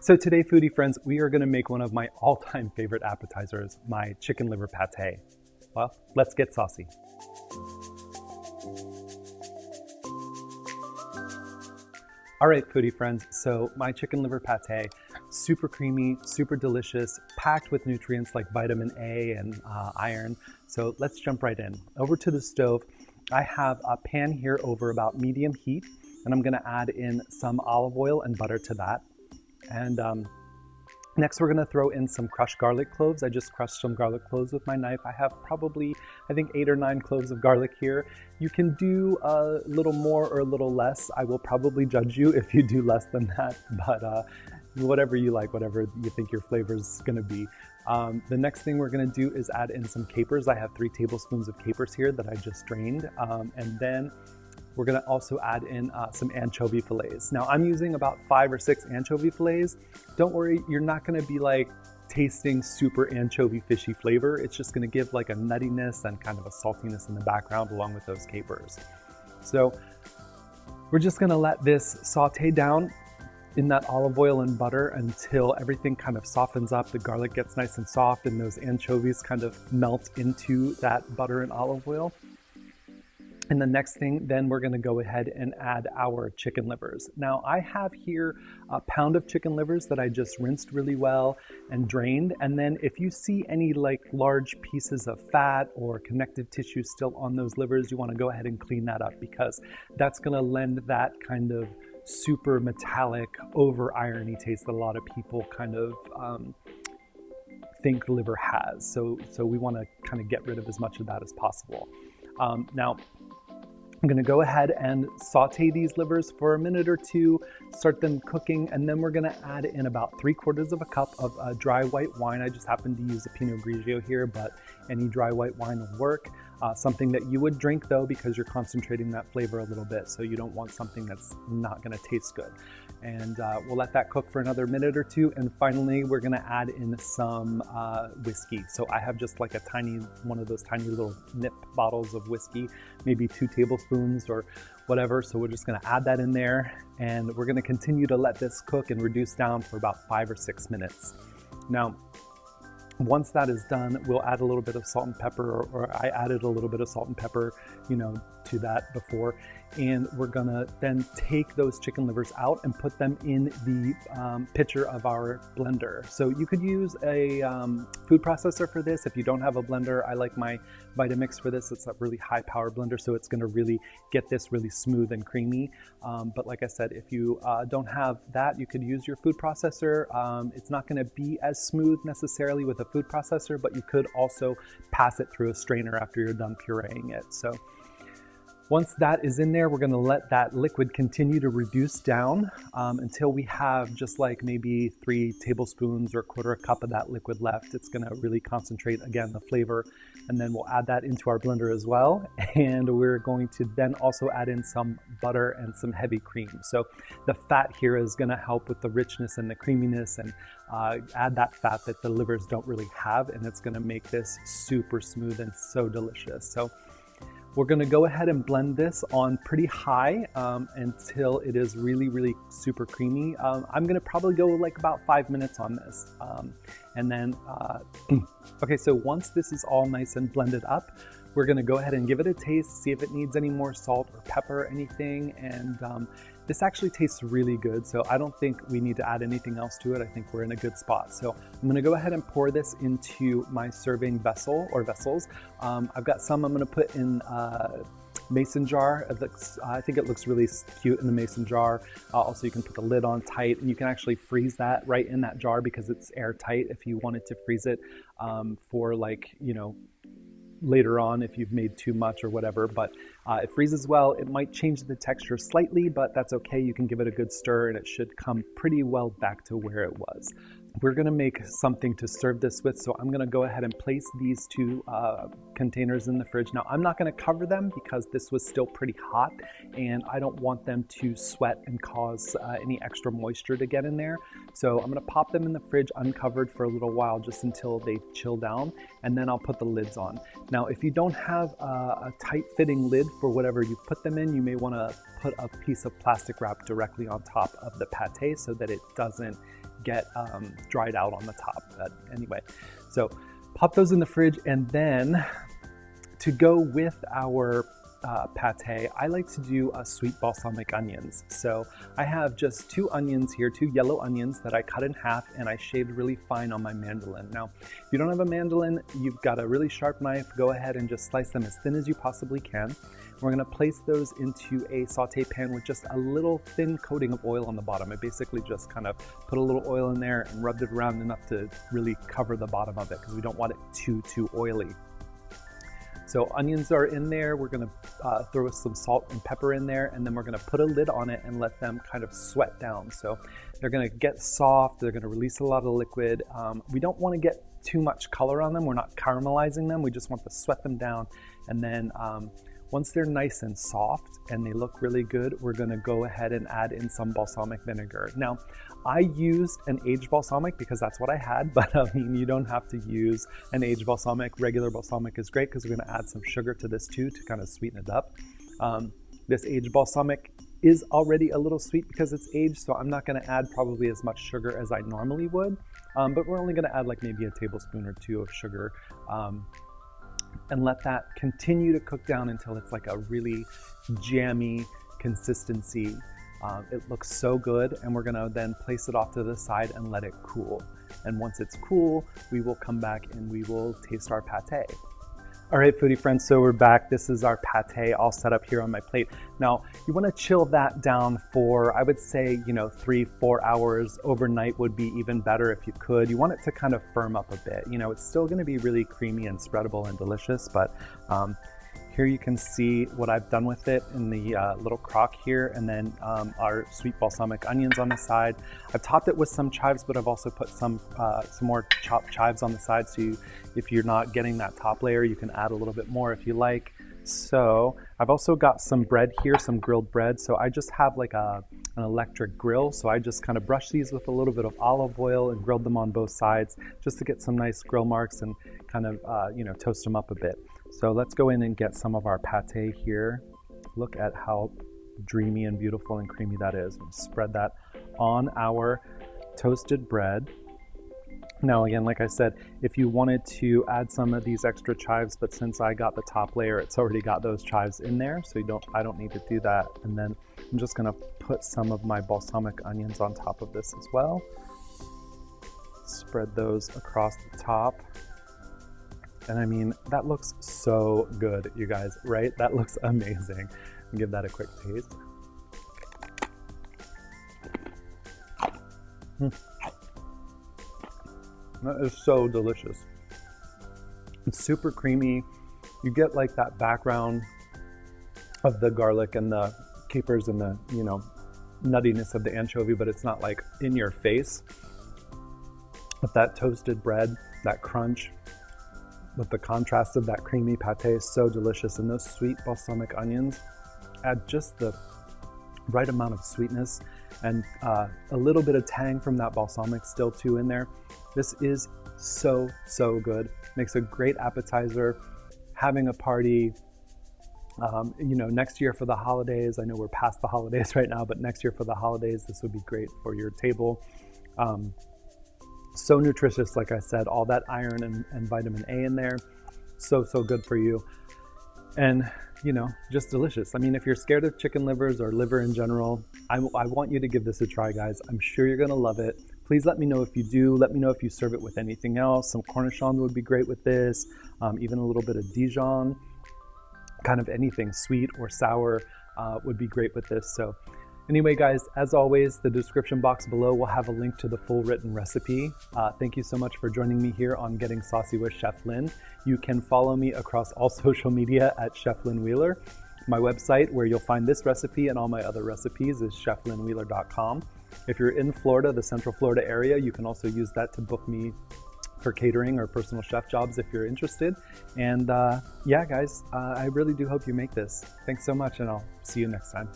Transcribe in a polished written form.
So today, foodie friends, we are gonna make one of my all-time favorite appetizers, my chicken liver pate. Well, let's get saucy. All right, foodie friends, so my chicken liver pate, super creamy, super delicious, packed with nutrients like vitamin A and iron. So let's jump right in. Over to the stove, I have a pan here over about medium heat, and I'm gonna add in some olive oil and butter to that. And next we're gonna throw in some crushed garlic cloves. I just crushed some garlic cloves with my knife. I have probably, I think 8 or 9 cloves of garlic here. You can do a little more or a little less. I will probably judge you if you do less than that, but whatever you like, whatever you think your flavor is gonna be. The next thing we're gonna do is add in some capers. I have 3 tablespoons of capers here that I just drained. And then we're gonna also add in some anchovy fillets. Now I'm using about 5 or 6 anchovy fillets. Don't worry, you're not gonna be like tasting super anchovy fishy flavor. It's just gonna give like a nuttiness and kind of a saltiness in the background along with those capers. So we're just gonna let this saute down in that olive oil and butter until everything kind of softens up, the garlic gets nice and soft, and those anchovies kind of melt into that butter and olive oil. And the next thing, then we're gonna go ahead and add our chicken livers. Now I have here a pound of chicken livers that I just rinsed really well and drained. And then if you see any like large pieces of fat or connective tissue still on those livers, you wanna go ahead and clean that up, because that's gonna lend that kind of super metallic, over irony taste that a lot of people kind of think liver has. So we wanna kind of get rid of as much of that as possible. Now, I'm gonna go ahead and saute these livers for a minute or two, start them cooking, and then we're gonna add in about 3/4 of a cup of dry white wine. I just happen to use a Pinot Grigio here, but any dry white wine will work. Something that you would drink though, because you're concentrating that flavor a little bit, so you don't want something that's not gonna taste good. And we'll let that cook for another minute or two, and finally we're gonna add in some whiskey. So I have just like a tiny, one of those tiny little nip bottles of whiskey, maybe 2 tablespoons or whatever. So we're just gonna add that in there, and we're gonna continue to let this cook and reduce down for about 5 or 6 minutes. Now, once that is done, we'll add a little bit of salt and pepper, or I added a little bit of salt and pepper, you know, to that before. And we're gonna then take those chicken livers out and put them in the pitcher of our blender. So you could use a food processor for this. If you don't have a blender, I like my Vitamix for this. It's a really high power blender, so it's gonna really get this really smooth and creamy. But like I said, if you don't have that, you could use your food processor. It's not gonna be as smooth necessarily with a food processor, but you could also pass it through a strainer after you're done pureeing it. So once that is in there, we're gonna let that liquid continue to reduce down until we have just like maybe 3 tablespoons or 1/4 cup of that liquid left. It's gonna really concentrate, again, the flavor. And then we'll add that into our blender as well. And we're going to then also add in some butter and some heavy cream. So the fat here is gonna help with the richness and the creaminess, and add that fat that the livers don't really have, and it's gonna make this super smooth and so delicious. So we're gonna go ahead and blend this on pretty high until it is really, really super creamy. I'm gonna probably go like about 5 minutes on this. And then, okay, so once this is all nice and blended up, we're gonna go ahead and give it a taste, see if it needs any more salt or pepper or anything. And this actually tastes really good, so I don't think we need to add anything else to it. I think we're in a good spot. So I'm gonna go ahead and pour this into my serving vessel or vessels. I've got some I'm gonna put in mason jar. I think it looks really cute in the mason jar. Also, you can put the lid on tight, and you can actually freeze that right in that jar because it's airtight if you wanted to freeze it for, like, you know, later on if you've made too much or whatever. But it freezes well. It might change the texture slightly, but that's okay. You can give it a good stir and it should come pretty well back to where it was. We're gonna make something to serve this with, so I'm gonna go ahead and place these 2 containers in the fridge. Now, I'm not gonna cover them because this was still pretty hot, and I don't want them to sweat and cause any extra moisture to get in there. So I'm gonna pop them in the fridge uncovered for a little while, just until they chill down, and then I'll put the lids on. Now, if you don't have a tight fitting lid for whatever you put them in, you may want to put a piece of plastic wrap directly on top of the pate so that it doesn't get dried out on the top. But anyway, so pop those in the fridge, and then to go with our pate, I like to do sweet balsamic onions. So I have just 2 onions here, 2 yellow onions that I cut in half and I shaved really fine on my mandolin. Now, if you don't have a mandolin, you've got a really sharp knife, go ahead and just slice them as thin as you possibly can. We're gonna place those into a saute pan with just a little thin coating of oil on the bottom. I basically just kind of put a little oil in there and rubbed it around enough to really cover the bottom of it because we don't want it too oily. So onions are in there. We're gonna throw some salt and pepper in there, and then we're gonna put a lid on it and let them kind of sweat down. So they're gonna get soft, they're gonna release a lot of liquid. We don't wanna get too much color on them. We're not caramelizing them. We just want to sweat them down. And then once they're nice and soft and they look really good, we're gonna go ahead and add in some balsamic vinegar. Now, I use an aged balsamic because that's what I had, but I mean, you don't have to use an aged balsamic. Regular balsamic is great because we're gonna add some sugar to this too to kind of sweeten it up. This aged balsamic is already a little sweet because it's aged, so I'm not gonna add probably as much sugar as I normally would, but we're only gonna add like maybe a tablespoon or 2 of sugar. And let that continue to cook down until it's like a really jammy consistency. It looks so good, and we're gonna then place it off to the side and let it cool. And once it's cool, we will come back and we will taste our pate. All right, foodie friends, so we're back. This is our pate all set up here on my plate. Now, you wanna chill that down for, I would say, 3-4 hours. Overnight would be even better if you could. You want it to kind of firm up a bit. It's still gonna be really creamy and spreadable and delicious, but here you can see what I've done with it in the little crock here, and then our sweet balsamic onions on the side. I've topped it with some chives, but I've also put some more chopped chives on the side, so if you're not getting that top layer, you can add a little bit more if you like. So I've also got some bread here, some grilled bread. So I just have like an electric grill. So I just kind of brush these with a little bit of olive oil and grilled them on both sides just to get some nice grill marks and kind of, toast them up a bit. So let's go in and get some of our pate here. Look at how dreamy and beautiful and creamy that is. We'll spread that on our toasted bread. Now again, like I said, if you wanted to add some of these extra chives, but since I got the top layer, it's already got those chives in there, so I don't need to do that. And then I'm just gonna put some of my balsamic onions on top of this as well. Spread those across the top. And I mean, that looks so good, you guys, right? That looks amazing. I'll give that a quick taste. That is so delicious. It's super creamy. You get like that background of the garlic and the capers and the, nuttiness of the anchovy, but it's not like in your face. With that toasted bread, that crunch, with the contrast of that creamy pate is so delicious. And those sweet balsamic onions add just the right amount of sweetness and a little bit of tang from that balsamic still too in there. This is so good. Makes a great appetizer. Having a party, next year for the holidays. I know we're past the holidays right now, but next year for the holidays, this would be great for your table. So nutritious, like I said, all that iron and vitamin A in there. So good for you. And, just delicious. I mean, if you're scared of chicken livers or liver in general, I want you to give this a try, guys. I'm sure you're gonna love it. Please let me know if you do. Let me know if you serve it with anything else. Some cornichons would be great with this. Even a little bit of Dijon. Kind of anything sweet or sour would be great with this. So anyway, guys, as always, the description box below will have a link to the full written recipe. Thank you so much for joining me here on Getting Saucy with Chef Lynn. You can follow me across all social media at Chef Lynn Wheeler. My website, where you'll find this recipe and all my other recipes, is cheflynnwheeler.com. If you're in Florida, the Central Florida area, you can also use that to book me for catering or personal chef jobs if you're interested. And yeah, guys, I really do hope you make this. Thanks so much, and I'll see you next time.